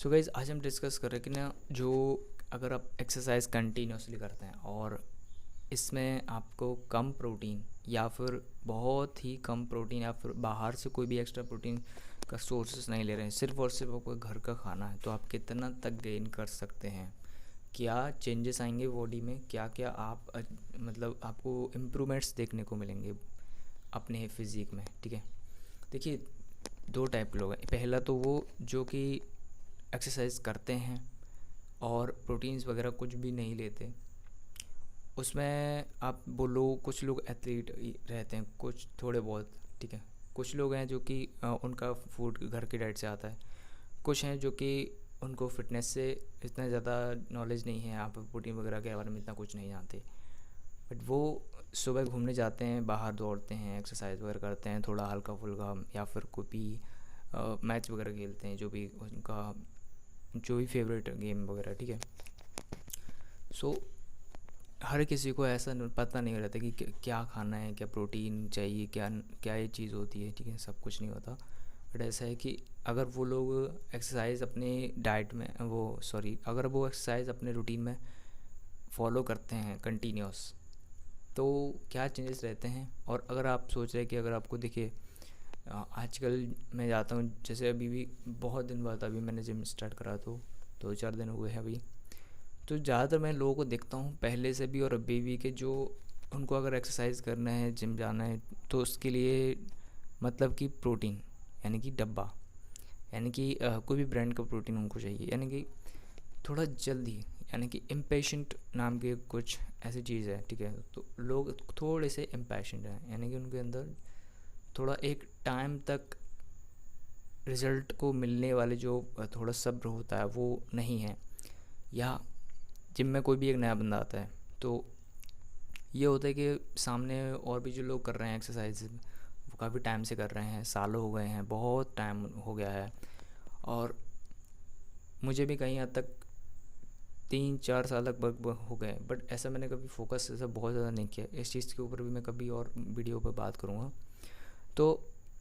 So guys आज हम discuss कर रहे हैं कि ना जो अगर आप एक्सरसाइज कंटिन्यूसली करते हैं और इसमें आपको कम प्रोटीन या फिर बहुत ही कम प्रोटीन या फिर बाहर से कोई भी एक्स्ट्रा प्रोटीन का सोर्सेस नहीं ले रहे हैं, सिर्फ और सिर्फ आपको घर का खाना है, तो आप कितना तक गेन कर सकते हैं, क्या चेंजेस आएंगे बॉडी में, क्या क्या आप मतलब आपको इम्प्रूवमेंट्स देखने को मिलेंगे अपने फिज़िक में। ठीक है, देखिए दो टाइप के लोग हैं। पहला तो वो जो कि एक्सरसाइज करते हैं और प्रोटीन्स वगैरह कुछ भी नहीं लेते। उसमें आप बोलो कुछ लोग एथलीट रहते हैं, कुछ थोड़े बहुत, ठीक है। कुछ लोग हैं जो कि उनका फूड घर की डाइट से आता है। कुछ हैं जो कि उनको फिटनेस से इतना ज़्यादा नॉलेज नहीं है, आप प्रोटीन वगैरह के बारे में इतना कुछ नहीं जानते, बट वो सुबह घूमने जाते हैं, बाहर दौड़ते हैं, एक्सरसाइज वगैरह करते हैं, थोड़ा हल्का फुल्का, या फिर कोई भी मैच वगैरह खेलते हैं, जो भी उनका जो भी फेवरेट गेम वगैरह। ठीक है, सो हर किसी को ऐसा पता नहीं रहता कि क्या खाना है, क्या प्रोटीन चाहिए, क्या क्या ये चीज़ होती है। ठीक है, सब कुछ नहीं होता, बट ऐसा है कि अगर वो लोग एक्सरसाइज अपने डाइट में अगर वो एक्सरसाइज अपने रूटीन में फॉलो करते हैं कंटिन्यूस, तो क्या चेंजेस रहते हैं। और अगर आप सोच रहे हैं कि अगर आपको देखिए आजकल मैं जाता हूँ, जैसे अभी भी बहुत दिन बाद अभी मैंने जिम स्टार्ट करा, तो 2-4 दिन हुए हैं अभी, तो ज़्यादातर मैं लोगों को देखता हूँ पहले से भी और अभी भी कि जो उनको अगर एक्सरसाइज करना है, जिम जाना है, तो उसके लिए मतलब कि प्रोटीन यानी कि डब्बा, यानी कि कोई भी ब्रांड का प्रोटीन उनको चाहिए, यानी कि थोड़ा जल्दी, यानी कि इम्पेशेंट नाम की कुछ ऐसी चीज़ है। ठीक है, तो लोग थोड़े से इम्पेशेंट हैं, यानी कि उनके अंदर थोड़ा एक टाइम तक रिज़ल्ट को मिलने वाले जो थोड़ा सब्र होता है वो नहीं है। या जिम में कोई भी एक नया बंदा आता है तो ये होता है कि सामने और भी जो लोग कर रहे हैं एक्सरसाइज, वो काफ़ी टाइम से कर रहे हैं, सालों हो गए हैं, बहुत टाइम हो गया है, और मुझे भी कहीं हद तक 3-4 साल लगभग हो गए, बट ऐसा मैंने कभी फोकस ऐसा बहुत ज़्यादा नहीं किया। इस चीज़ के ऊपर भी मैं कभी और वीडियो पर बात करूँगा। तो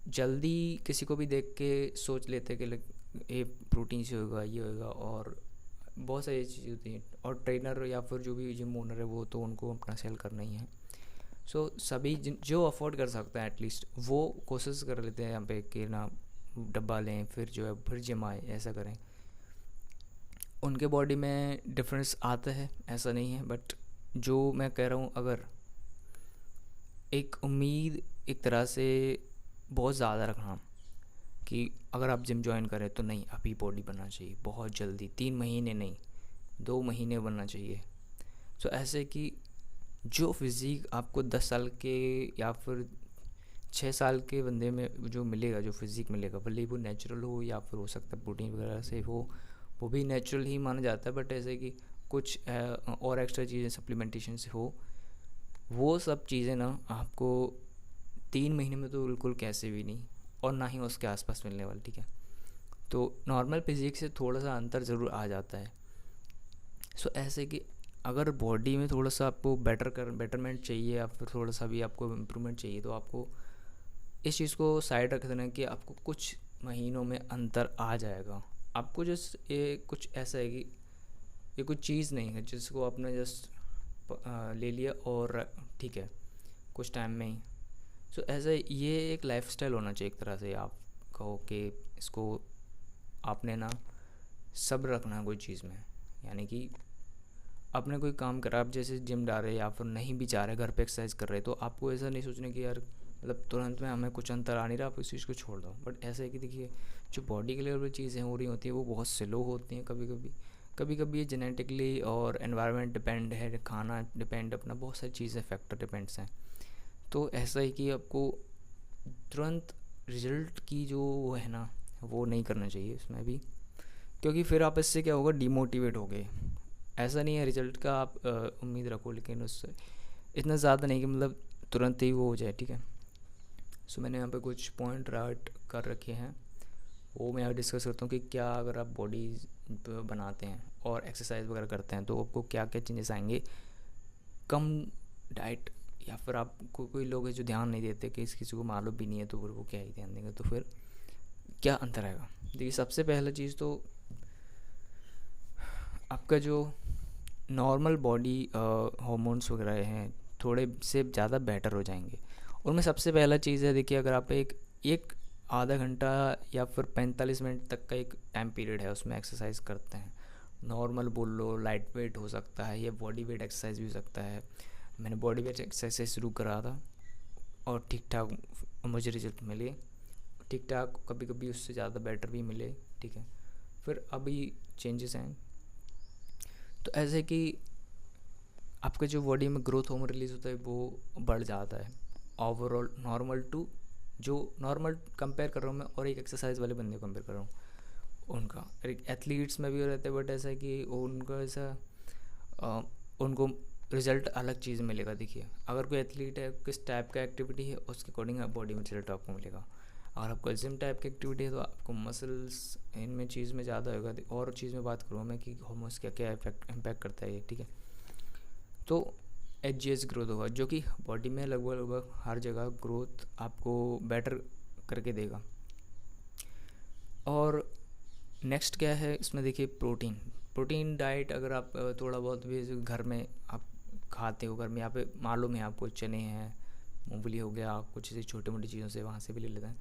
जल्दी किसी को भी देख के सोच लेते कि ये प्रोटीन से होगा, ये होगा, और बहुत सारी चीज़ें होती हैं, और ट्रेनर या फिर जो भी जिम ओनर है वो तो उनको अपना सेल करना ही है। सो सभी जो अफोर्ड कर सकता है एटलीस्ट वो कोशिश कर लेते हैं यहाँ पे कि ना डब्बा लें, फिर जो है फिर जिम आए, ऐसा करें। उनके बॉडी में डिफरेंस आता है, ऐसा नहीं है, बट जो मैं कह रहा हूँ, अगर एक उम्मीद एक तरह से बहुत ज़्यादा रखना कि अगर आप जिम ज्वाइन करें तो नहीं अभी बॉडी बनना चाहिए बहुत जल्दी, 3 महीने नहीं, 2 महीने बनना चाहिए। सो ऐसे कि जो फिज़िक आपको 10 साल के या फिर 6 साल के बंदे में जो मिलेगा, जो फिज़िक मिलेगा, भले वो नेचुरल हो या फिर हो सकता है प्रोटीन वगैरह से हो, वो भी नेचुरल ही माना जाता है, बट ऐसे कि कुछ और एक्स्ट्रा चीज़ें सप्लीमेंटेशन से हो, वो सब चीज़ें ना आपको 3 महीने में तो बिल्कुल कैसे भी नहीं, और ना ही उसके आसपास मिलने वाली। ठीक है, तो नॉर्मल फिजिक्स से थोड़ा सा अंतर ज़रूर आ जाता है। सो ऐसे कि अगर बॉडी में थोड़ा सा आपको बेटरमेंट चाहिए या फिर थोड़ा सा भी आपको इम्प्रूवमेंट चाहिए, तो आपको इस चीज़ को साइड रख देना कि आपको कुछ महीनों में अंतर आ जाएगा। आपको जस्ट ये कुछ ऐसा है कि ये कुछ चीज़ नहीं है जिसको आपने जस्ट ले लिया और ठीक है कुछ टाइम में ही। सो ऐसा ये एक लाइफस्टाइल होना चाहिए एक तरह से, आप कहो कि इसको आपने ना सब्र रखना है कोई चीज़ में, यानी कि आपने कोई काम करा, आप जैसे जिम जा रहे या फिर नहीं भी जा रहे, घर पे एक्सरसाइज कर रहे, तो आपको ऐसा नहीं सोचने कि यार मतलब तुरंत में हमें कुछ अंतर आ नहीं रहा, आप इस चीज़ को छोड़ दो। बट ऐसा है कि देखिए जो बॉडी के लिए चीज़ें हो रही होती है वो बहुत स्लो होती हैं, कभी कभी ये जेनेटिकली और एनवायरनमेंट डिपेंड है, खाना डिपेंड, अपना बहुत सारी चीज़ें फैक्टर डिपेंड्स हैं। तो ऐसा है कि आपको तुरंत रिज़ल्ट की जो वो है ना वो नहीं करना चाहिए इसमें भी, क्योंकि फिर आप इससे क्या होगा, डिमोटिवेट हो गए। ऐसा नहीं है रिज़ल्ट का आप उम्मीद रखो, लेकिन उससे इतना ज़्यादा नहीं कि मतलब तुरंत ही वो हो जाए। ठीक है, सो मैंने यहाँ पे कुछ पॉइंट राइट कर रखे हैं, वो मैं यहाँ डिस्कस करता हूँ कि क्या अगर आप बॉडी बनाते हैं और एक्सरसाइज वगैरह करते हैं तो आपको क्या क्या चेंजेस आएंगे। कम डाइट, या फिर आप कोई लोग हैं जो ध्यान नहीं देते कि इस किसी को मालूम भी नहीं है तो फिर वो क्या ही ध्यान देंगे, तो फिर क्या अंतर आएगा। देखिए सबसे पहला चीज़ तो आपका जो नॉर्मल बॉडी हार्मोन्स वगैरह हैं थोड़े से ज़्यादा बेटर हो जाएंगे। उनमें सबसे पहला चीज़ है, देखिए अगर आप एक एक आधा घंटा या फिर 45 मिनट तक का एक टाइम पीरियड है उसमें एक्सरसाइज करते हैं, नॉर्मल बोल लो, लाइट वेट हो सकता है, या बॉडी वेट एक्सरसाइज भी हो सकता है। मैंने बॉडी वेट एक्सरसाइज शुरू करा था और ठीक ठाक मुझे रिजल्ट मिले, ठीक ठाक, कभी कभी उससे ज़्यादा बेटर भी मिले, ठीक है। फिर अभी चेंजेस हैं, तो ऐसे कि आपका जो बॉडी में ग्रोथ हार्मोन रिलीज़ होता है वो बढ़ जाता है ओवरऑल नॉर्मल टू, जो नॉर्मल कंपेयर कर रहा हूँ मैं और एक एक्सरसाइज वाले बंदे को कंपेयर कर रहा हूँ उनका। एक एथलीट्स में भी रहता है, बट ऐसा है कि उनका ऐसा उनको रिजल्ट अलग चीज़ मिलेगा। देखिए अगर कोई एथलीट है, किस टाइप का एक्टिविटी है उसके अकॉर्डिंग बॉडी में रिजल्ट आपको मिलेगा। अगर आपको जिम टाइप की एक्टिविटी है तो आपको मसल्स इनमें चीज़ में ज़्यादा होगा। और चीज़ में बात करूँ मैं कि हार्मोन्स क्या क्या इम्पैक्ट करता है ये, ठीक है। तो एच ग्रोथ होगा जो कि बॉडी में लगभग लगभग हर जगह ग्रोथ आपको बेटर करके देगा। और नेक्स्ट क्या है इसमें, देखिए प्रोटीन। प्रोटीन डाइट अगर आप थोड़ा बहुत भी घर में आप खाते हो, घर में यहाँ पे मालूम है आपको, चने हैं, मूंगफली हो गया, कुछ ऐसी छोटी मोटी चीज़ों से वहाँ से भी ले लेते हैं,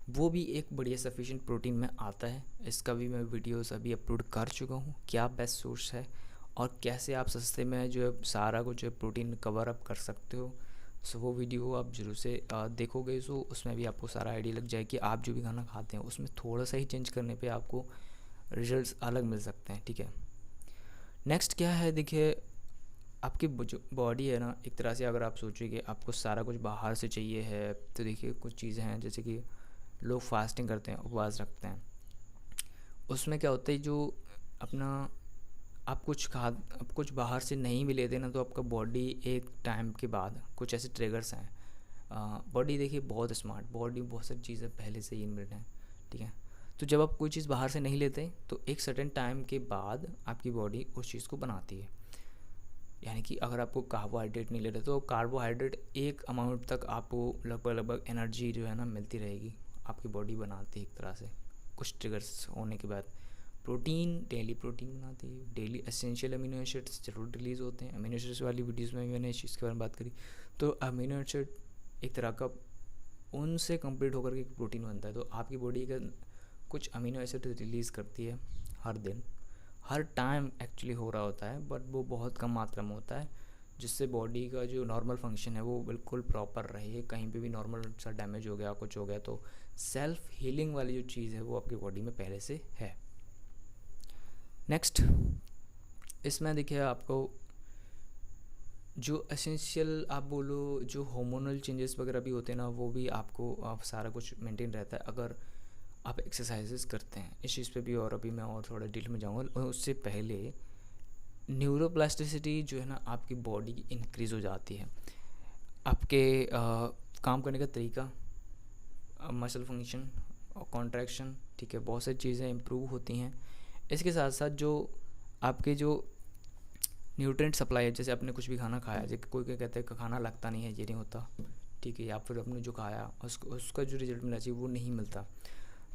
वो भी एक बढ़िया सफिशिएंट प्रोटीन में आता है। इसका भी मैं वीडियोस अभी अपलोड कर चुका हूँ, क्या बेस्ट सोर्स है और कैसे आप सस्ते में जो है सारा कुछ प्रोटीन कवर अप कर सकते हो। सो वो वीडियो आप जरूर से देखोगे, सो उसमें भी आपको सारा आइडिया लग जाए कि आप जो भी खाना खाते हैं उसमें थोड़ा सा ही चेंज करने पे आपको रिजल्ट्स अलग मिल सकते हैं, ठीक है। नेक्स्ट क्या है, देखिए आपकी जो बॉडी है ना, एक तरह से अगर आप सोचिए कि आपको सारा कुछ बाहर से चाहिए है, तो देखिए कुछ चीज़ें हैं जैसे कि लोग फास्टिंग करते हैं, उपवास रखते हैं, उसमें क्या होता है जो अपना आप कुछ बाहर से नहीं भी लेते ना, तो आपका बॉडी एक टाइम के बाद कुछ ऐसे ट्रिगर्स हैं। बॉडी देखिए बहुत स्मार्ट, बॉडी बहुत सारी चीज़ें पहले से ही इनबिल्ट हैं, ठीक है। तो जब आप कोई चीज़ बाहर से नहीं लेते तो एक सर्टेन टाइम के बाद आपकी बॉडी उस चीज़ को बनाती है। यानी कि अगर आपको कार्बोहाइड्रेट नहीं ले रहे तो कार्बोहाइड्रेट एक अमाउंट तक आपको लगभग लगभग एनर्जी जो है ना मिलती रहेगी, आपकी बॉडी बनाती है एक तरह से कुछ ट्रिगर्स होने के बाद। प्रोटीन डेली प्रोटीन बनाती है, डेली एसेंशियल अमीनो एसिड्स जरूर रिलीज़ होते हैं। अमीनो एसिड्स वाली वीडियोस में भी मैंने इस चीज़ के बारे में बात करी। तो अमीनो एसिड एक तरह का उनसे कंप्लीट होकर के प्रोटीन बनता है। तो आपकी बॉडी का कुछ अमीनो एसिड रिलीज़ करती है हर दिन, हर टाइम एक्चुअली हो रहा होता है, बट वो बहुत कम मात्रा में होता है, जिससे बॉडी का जो नॉर्मल फंक्शन है वो बिल्कुल प्रॉपर रहे। कहीं पे भी नॉर्मल सा डैमेज हो गया, कुछ हो गया, तो सेल्फ हीलिंग वाली जो चीज़ है वो आपकी बॉडी में पहले से है। नेक्स्ट इसमें देखिए आपको जो एसेंशियल आप बोलो जो हार्मोनल चेंजेस वगैरह भी होते हैं ना, वो भी आपको आप सारा कुछ मेंटेन रहता है अगर आप एक्सरसाइजेस करते हैं। इस चीज़ पे भी और अभी मैं और थोड़ा डिटेल में जाऊँगा। उससे पहले न्यूरोप्लास्टिसिटी जो है ना आपकी बॉडी की इंक्रीज़ हो जाती है, आपके काम करने का तरीका, मसल फंक्शन और कॉन्ट्रैक्शन, ठीक है, बहुत सारी चीज़ें इम्प्रूव होती हैं। इसके साथ साथ जो आपके जो न्यूट्रिएंट सप्लाई है, जैसे आपने कुछ भी खाना खाया, जैसे कोई क्या कहते हैं खाना लगता नहीं है, ये नहीं होता, ठीक है, या फिर आपने जो खाया उसका जो रिजल्ट मिलना चाहिए वो नहीं मिलता,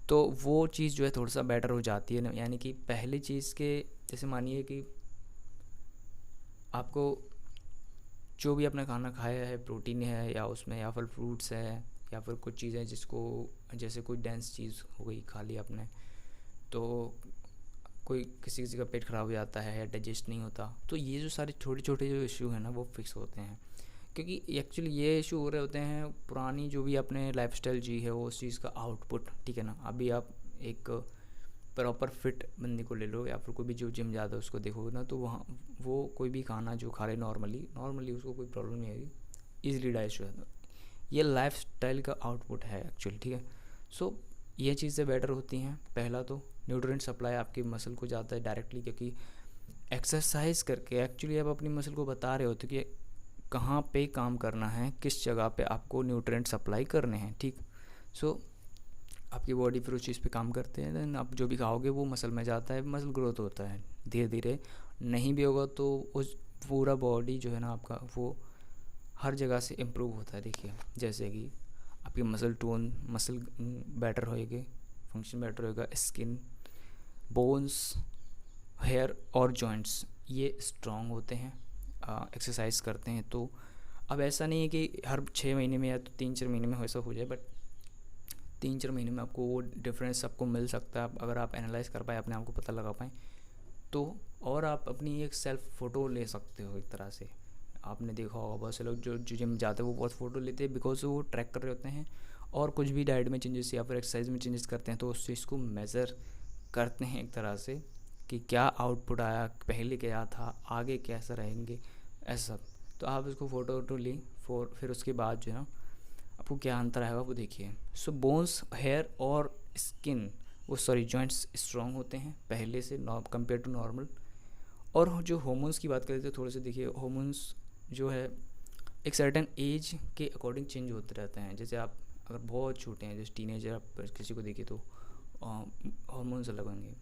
तो वो चीज़ जो है थोड़ा सा बेटर हो जाती है ना। यानी कि पहली चीज़ के जैसे मानिए कि आपको जो भी आपने खाना खाया है प्रोटीन है या उसमें या फल फ्रूट्स है या फिर कुछ चीज़ें जिसको जैसे कोई डेंस चीज़ हो गई खा ली आपने, तो कोई किसी किसी का पेट ख़राब हो जाता है या डाइजेस्ट नहीं होता, तो ये जो सारे छोटे छोटे जो इशू हैं ना वो फिक्स होते हैं, क्योंकि एक्चुअली ये इशू हो रहे होते हैं पुरानी जो भी आपने लाइफस्टाइल जी है वो उस चीज़ का आउटपुट, ठीक है ना। अभी आप एक प्रॉपर फिट बंदे को ले लो या फिर कोई भी जो जिम जाता है उसको देखोगे ना, तो वहाँ वो कोई भी खाना जो खा रहे नॉर्मली उसको कोई प्रॉब्लम नहीं आएगी, ईजिली डाइजेस्ट हो जाता। ये लाइफ स्टाइल का आउटपुट है एक्चुअली, ठीक है। सो ये चीज़ें बेटर होती हैं। पहला तो न्यूट्रिएंट सप्लाई आपकी मसल को जाता है डायरेक्टली, क्योंकि एक्सरसाइज करके एक्चुअली आप अपनी मसल को बता रहे होते कि कहाँ पे काम करना है, किस जगह पे आपको न्यूट्रिएंट सप्लाई करने हैं, ठीक। सो आपकी बॉडी फिर उस चीज़ पे काम करते हैं, देन आप जो भी खाओगे वो मसल में जाता है, मसल ग्रोथ होता है धीरे धीरे। नहीं भी होगा तो उस पूरा बॉडी जो है ना आपका वो हर जगह से इम्प्रूव होता है। देखिए जैसे कि आपकी मसल टोन, मसल बेटर होएगी, फंक्शन बेटर होएगा, स्किन, बोन्स, हेयर और जॉइंट्स ये स्ट्रॉन्ग होते हैं एक्सरसाइज करते हैं। तो अब ऐसा नहीं है कि हर 6 महीने में या तो 3-4 महीने में ऐसा हो जाए, बट 3-4 महीने में आपको वो डिफरेंस आपको मिल सकता है अगर आप एनालाइज कर पाए, अपने आप को पता लगा पाएँ तो। और आप अपनी एक सेल्फ फ़ोटो ले सकते हो एक तरह से। आपने देखा होगा बहुत से लोग जो जिम जाते हैं वो बहुत फ़ोटो लेते हैं, बिकॉज वो ट्रैक कर रहे होते हैं और कुछ भी डाइट में चेंजेस या फिर एक्सरसाइज में चेंजेस करते हैं तो उस चीज़ को मेज़र करते हैं एक तरह से कि क्या आउटपुट आया, पहले क्या था, आगे कैसा रहेंगे, ऐसा सब। तो आप उसको फ़ोटो वोटो ली फिर उसके बाद जो है ना आपको क्या अंतर आएगा वो देखिए। सो बोन्स, हेयर और स्किन जॉइंट्स स्ट्रॉन्ग होते हैं पहले से कंपेयर टू नॉर्मल। और जो हार्मोन्स की बात करें तो थोड़े से देखिए, हार्मोन्स जो है एक सर्टेन एज के अकॉर्डिंग चेंज होते रहते हैं। जैसे आप अगर बहुत छोटे हैं, जैसे टीनेजर आप किसी को देखिए तो हार्मोन्स अलग होंगे,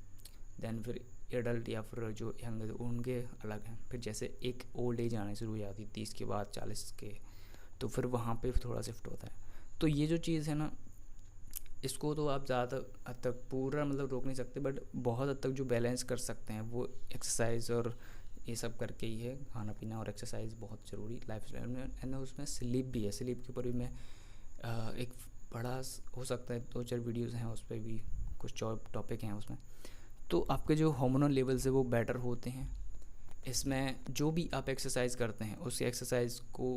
देन फिर एडल्ट या फिर जो यंग है उनके अलग हैं। फिर जैसे एक ओल्ड एज आने शुरू हो जाती है 30 के बाद 40 के, तो फिर वहाँ पे थोड़ा शिफ्ट होता है। तो ये जो चीज़ है ना, इसको तो आप ज़्यादा हद तक पूरा मतलब रोक नहीं सकते, बट बहुत हद तक जो बैलेंस कर सकते हैं वो एक्सरसाइज और ये सब करके ही है। खाना पीना और एक्सरसाइज बहुत ज़रूरी लाइफ स्टाइल में। एंड उसमें स्लीप भी है, स्लीप के ऊपर भी मैं एक बड़ा हो सकता है 2-4 वीडियोज़ हैं उस पर भी, कुछ टॉपिक हैं उसमें। तो आपके जो हार्मोनल लेवल्स है वो बेटर होते हैं। इसमें जो भी आप एक्सरसाइज करते हैं उस एक्सरसाइज को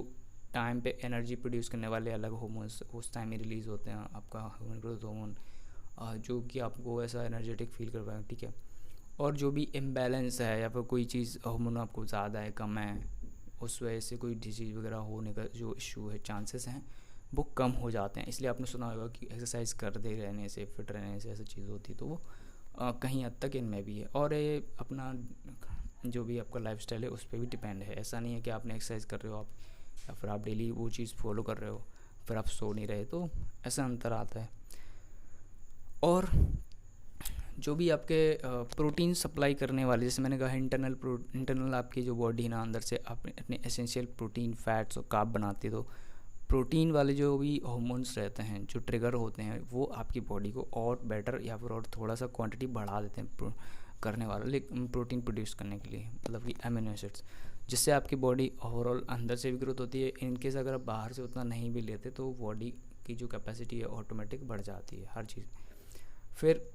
टाइम पे एनर्जी प्रोड्यूस करने वाले अलग हार्मोन्स उस टाइम में रिलीज़ होते हैं। आपका ह्यूमन ग्रोथ हार्मोन जो कि आपको ऐसा एनर्जेटिक फील करवाएगा, ठीक है। और जो भी इम्बैलेंस है या फिर कोई चीज़ हार्मोन आपको ज़्यादा है कम है, उस वजह से कोई डिजीज़ वगैरह होने का जो इशू है चांसेस हैं वो कम हो जाते हैं। इसलिए आपने सुना होगा कि एक्सरसाइज करते रहने से, फिट रहने से ऐसी चीज़ होती है। तो वो कहीं हद तक इनमें भी है। और ये अपना जो भी आपका लाइफस्टाइल है उस पर भी डिपेंड है। ऐसा नहीं है कि आपने एक्सरसाइज कर रहे हो आप या फिर आप डेली वो चीज़ फॉलो कर रहे हो फिर आप सो नहीं रहे, तो ऐसा अंतर आता है। और जो भी आपके प्रोटीन सप्लाई करने वाले, जैसे मैंने कहा इंटरनल आपकी जो बॉडी ना अंदर से अपने एसेंशियल प्रोटीन, फैट्स और कार्ब बनाती है, तो प्रोटीन वाले जो भी हार्मोन्स रहते हैं जो ट्रिगर होते हैं वो आपकी बॉडी को और बेटर या फिर और थोड़ा सा क्वांटिटी बढ़ा देते हैं करने वाला, लेकिन प्रोटीन प्रोड्यूस करने के लिए, मतलब कि अमीनो एसिड्स, जिससे आपकी बॉडी ओवरऑल अंदर से भी ग्रोथ होती है। इनकेस अगर आप बाहर से उतना नहीं भी लेते तो बॉडी की जो कैपेसिटी है ऑटोमेटिक बढ़ जाती है हर चीज़। फिर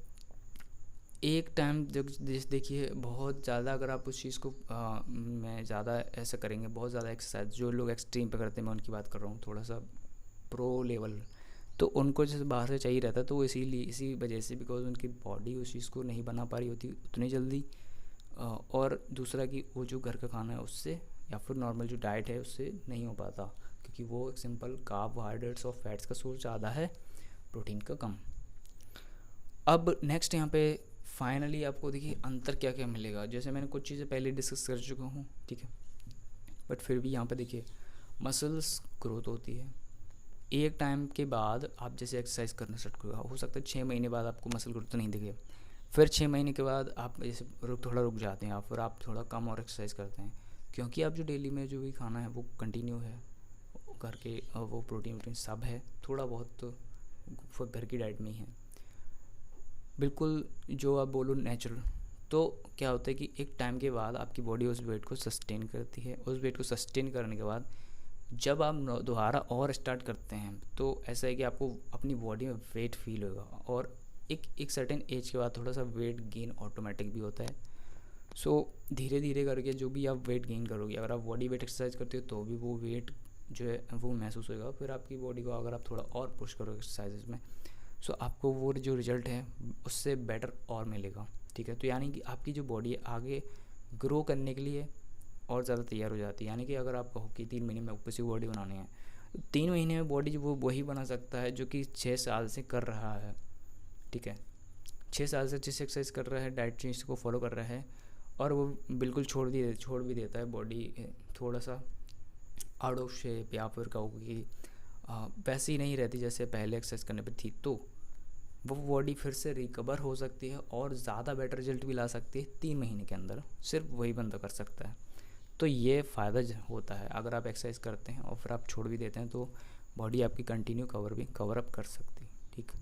एक टाइम जैसे देखिए बहुत ज़्यादा अगर आप उस चीज़ को मैं ज़्यादा ऐसा करेंगे, बहुत ज़्यादा एक्सरसाइज जो लोग एक्सट्रीम पे करते हैं मैं उनकी बात कर रहा हूँ, थोड़ा सा प्रो लेवल, तो उनको जैसे बाहर से चाहिए रहता है, तो इसीलिए इसी वजह से बिकॉज उनकी बॉडी उस चीज़ को नहीं बना पा रही होती उतनी जल्दी। और दूसरा कि वो जो घर का खाना है उससे या फिर नॉर्मल जो डाइट है उससे नहीं हो पाता, क्योंकि वो एक सिंपल कार्बोहाइड्रेट्स और फैट्स का सोर्स ज़्यादा है, प्रोटीन का कम। अब नेक्स्ट यहाँ पे फाइनली आपको देखिए अंतर क्या क्या मिलेगा। जैसे मैंने कुछ चीज़ें पहले डिस्कस कर चुका हूँ, ठीक है, बट फिर भी यहाँ पे देखिए मसल्स ग्रोथ होती है। एक टाइम के बाद आप जैसे एक्सरसाइज करना स्टार्ट करोगे, हो सकता है 6 महीने बाद आपको मसल ग्रोथ नहीं दिखे, फिर 6 महीने के बाद आप जैसे थोड़ा रुक जाते हैं, फिर आप थोड़ा कम और एक्सरसाइज करते हैं, क्योंकि आप जो डेली में जो भी खाना है वो कंटिन्यू है करके, वो प्रोटीन वोटीन सब है, थोड़ा बहुत तो घर की डाइट में ही है, बिल्कुल जो आप बोलो नेचुरल। तो क्या होता है कि एक टाइम के बाद आपकी बॉडी उस वेट को सस्टेन करती है। उस वेट को सस्टेन करने के बाद जब आप दोबारा और स्टार्ट करते हैं तो ऐसा है कि आपको अपनी बॉडी में वेट फील होगा, और एक सर्टेन एज के बाद थोड़ा सा वेट गेन ऑटोमेटिक भी होता है। सो धीरे धीरे करके जो भी आप वेट गेन करोगे, अगर आप बॉडी वेट एक्सरसाइज करते हो तो भी वो वेट जो है वो महसूस होगा। फिर आपकी बॉडी को अगर आप थोड़ा और पुश करो एक्सरसाइजेज में, सो आपको वो जो रिजल्ट है उससे बेटर और मिलेगा, ठीक है। तो यानी कि आपकी जो बॉडी है आगे ग्रो करने के लिए और ज़्यादा तैयार हो जाती है। यानी कि अगर आप कहो कि 3 महीने में किसी को बॉडी बनानी है, तो 3 महीने में बॉडी वो वही बना सकता है जो कि 6 साल से कर रहा है, ठीक है। 6 साल से जिस एक्सरसाइज कर रहा है, डाइट चेंज को फॉलो कर रहा है, और वो बिल्कुल छोड़ भी देता है, बॉडी थोड़ा सा आउट ऑफ शेप या फिर कहो कि वैसी नहीं रहती जैसे पहले एक्सरसाइज करने पर थी, तो वो बॉडी फिर से रिकवर हो सकती है और ज़्यादा बेटर रिजल्ट भी ला सकती है 3 महीने के अंदर। सिर्फ वही बंदा कर सकता है। तो ये फ़ायदा होता है अगर आप एक्सरसाइज करते हैं और फिर आप छोड़ भी देते हैं, तो बॉडी आपकी कंटिन्यू कवर अप कर सकती है, ठीक।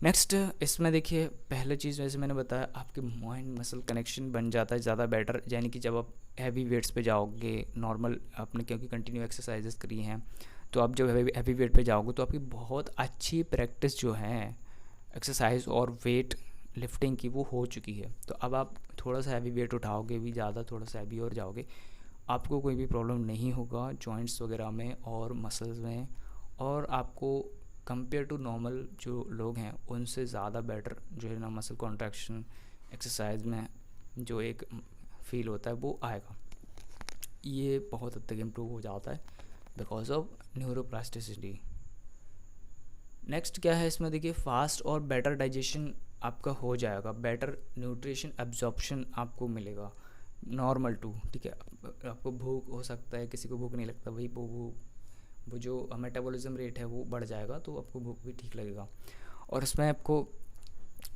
नेक्स्ट इसमें देखिए, पहले चीज़ जैसे मैंने बताया, आपके माइंड मसल कनेक्शन बन जाता है ज़्यादा बेटर, यानी कि जब आप हैवी वेट्स पे जाओगे नॉर्मल आपने क्योंकि कंटिन्यू एक्सरसाइजेस करी हैं, तो आप जब हैवी वेट पे जाओगे तो आपकी बहुत अच्छी प्रैक्टिस जो है एक्सरसाइज और वेट लिफ्टिंग की वो हो चुकी है। तो अब आप थोड़ा सा हैवी वेट उठाओगे भी, ज़्यादा थोड़ा सा हैवी और जाओगे, आपको कोई भी प्रॉब्लम नहीं होगा जॉइंट्स वगैरह में और मसल्स में, और आपको कंपेयर टू नॉर्मल जो लोग हैं उनसे ज़्यादा बेटर जो है ना मसल कॉन्ट्रैक्शन एक्सरसाइज में जो एक फील होता है वो आएगा। ये बहुत हद तक इम्प्रूव हो जाता है बिकॉज ऑफ न्यूरोप्लास्टिसिटी। नेक्स्ट क्या है इसमें देखिए, फास्ट और बेटर डाइजेशन आपका हो जाएगा, बेटर न्यूट्रिशन एब्जॉर्प्शन आपको मिलेगा नॉर्मल टू, ठीक है। आपको भूख हो सकता है, किसी को भूख नहीं लगता, वही वो जो मेटाबॉलिज्म रेट है वो बढ़ जाएगा, तो आपको भूख भी ठीक लगेगा। और इसमें आपको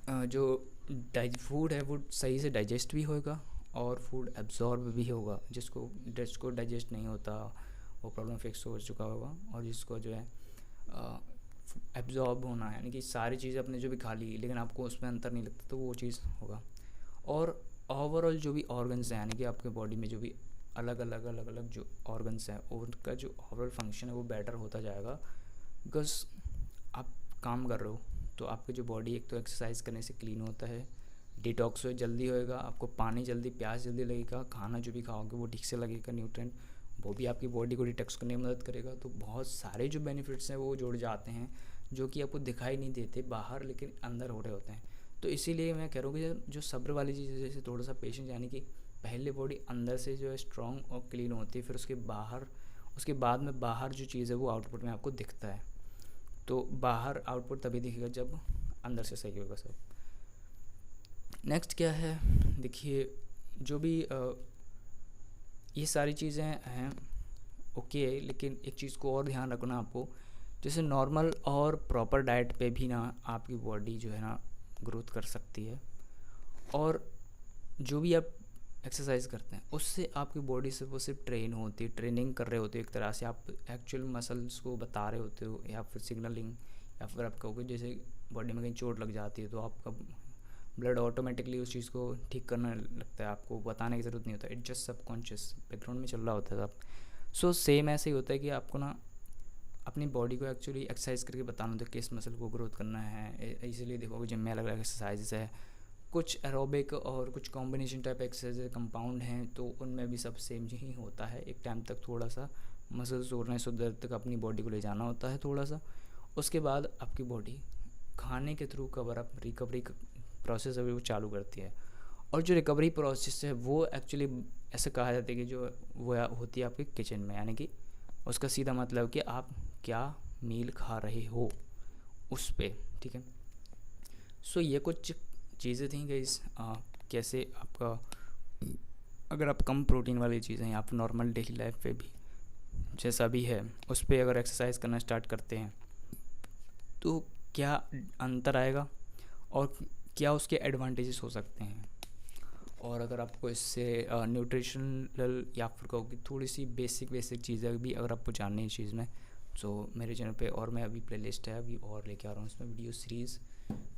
जो फूड है वो सही से डाइजेस्ट भी होगा और फूड एब्जॉर्ब भी होगा। जिसको डाइजेस्ट नहीं होता वो प्रॉब्लम फिक्स हो चुका होगा, और जिसको जो है एब्जॉर्ब होना है, यानी कि सारी चीज़ें आपने जो भी खा ली लेकिन आपको उसमें अंतर नहीं लगता, तो वो चीज़ होगा। और ओवरऑल जो भी ऑर्गन्स हैं, यानी कि आपके बॉडी में जो भी अलग अलग जो ऑर्गन्स हैं उनका जो ओवरऑल फंक्शन है वो बेटर होता जाएगा। बिकॉज आप काम कर रहे हो तो आपकी जो बॉडी एक तो एक्सरसाइज करने से क्लीन होता है, डिटॉक्स जल्दी होएगा, आपको पानी जल्दी, प्यास जल्दी लगेगा, खाना जो भी खाओगे वो ठीक से लगेगा, न्यूट्रिएंट वो भी आपकी बॉडी को डिटॉक्स करने में मदद करेगा। तो बहुत सारे जो बेनिफिट्स हैं वो जुड़ जाते हैं जो कि आपको दिखाई नहीं देते बाहर लेकिन अंदर हो रहे होते हैं। तो इसीलिए मैं कह रहा हूँ कि जो सब्र वाली चीज़ है, जैसे थोड़ा सा पेशेंस, यानी कि पहले बॉडी अंदर से जो है स्ट्रॉन्ग और क्लीन होती है, फिर उसके बाद में बाहर जो चीज़ है वो आउटपुट में आपको दिखता है। तो बाहर आउटपुट तभी दिखेगा जब अंदर से सही होगा सब। नेक्स्ट क्या है देखिए, जो भी ये सारी चीज़ें हैं ओके, लेकिन एक चीज़ को और ध्यान रखना आपको, जैसे नॉर्मल और प्रॉपर डाइट पे भी ना आपकी बॉडी जो है ना ग्रोथ कर सकती है, और जो भी आप एक्सरसाइज करते हैं उससे आपकी बॉडी से वो सिर्फ ट्रेन होती है, ट्रेनिंग कर रहे होते हो एक तरह से, आप एक्चुअल मसल्स को बता रहे होते हो, या फिर सिग्नलिंग, या फिर आप कहोगे जैसे बॉडी में कहीं चोट लग जाती है तो आपका ब्लड ऑटोमेटिकली उस चीज़ को ठीक करने लगता है, आपको बताने की ज़रूरत नहीं होता, इट जस्ट सबकॉन्शियस बैकग्राउंड में चल रहा होता है सब। सो सेम ऐसे ही होता है कि आपको ना अपनी बॉडी को एक्चुअली एक्सरसाइज करके बताना होता है किस मसल को ग्रोथ करना है। इसीलिए देखोगे जिम में अलग अलग एक्सरसाइजेस है, कुछ एरोबिक और कुछ कॉम्बिनेशन टाइप एक्सरसाइज कंपाउंड हैं, तो उनमें भी सब सेम ही होता है। एक टाइम तक थोड़ा सा मसल सोरनेस और दर्द तक अपनी बॉडी को ले जाना होता है थोड़ा सा, उसके बाद आपकी बॉडी खाने के through cover up recovery process अभी वो चालू करती है। और जो रिकवरी प्रोसेस है वो एक्चुअली ऐसे कहा जाता है कि जो वो होती है आपके किचन में, यानी कि उसका सीधा मतलब कि आप क्या मील खा रहे हो उस पे, ठीक है। सो ये कुछ चीज़ें थी गाइस, कैसे आपका अगर आप कम प्रोटीन वाली चीज़ें या आप नॉर्मल डेली लाइफ पे भी जैसा भी है उस पर अगर एक्सरसाइज करना स्टार्ट करते हैं तो क्या अंतर आएगा और क्या उसके एडवांटेजेस हो सकते हैं। और अगर आपको इससे न्यूट्रिशनल या फिर कहोगे थोड़ी सी बेसिक चीज़ें भी अगर आपको जाननी है इस चीज़ में, तो मेरे चैनल पे और मैं अभी प्लेलिस्ट है अभी और लेके आ रहा हूँ इसमें वीडियो सीरीज़।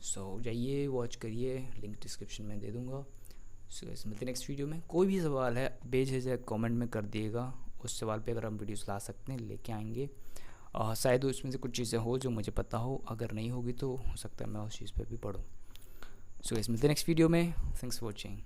सो जाइए वॉच करिए, लिंक डिस्क्रिप्शन में दे दूँगा। सो इस मिलते नेक्स्ट वीडियो में। कोई भी सवाल है बेझिझक कमेंट में कर दिएगा, उस सवाल पे अगर हम वीडियोस ला सकते हैं लेके आएंगे। शायद उसमें से कुछ चीज़ें हो जो मुझे पता हो, अगर नहीं होगी तो हो सकता है मैं उस चीज़ पे भी पढ़ूँ। सो इस मिलते नेक्स्ट वीडियो में। Thanks for watching.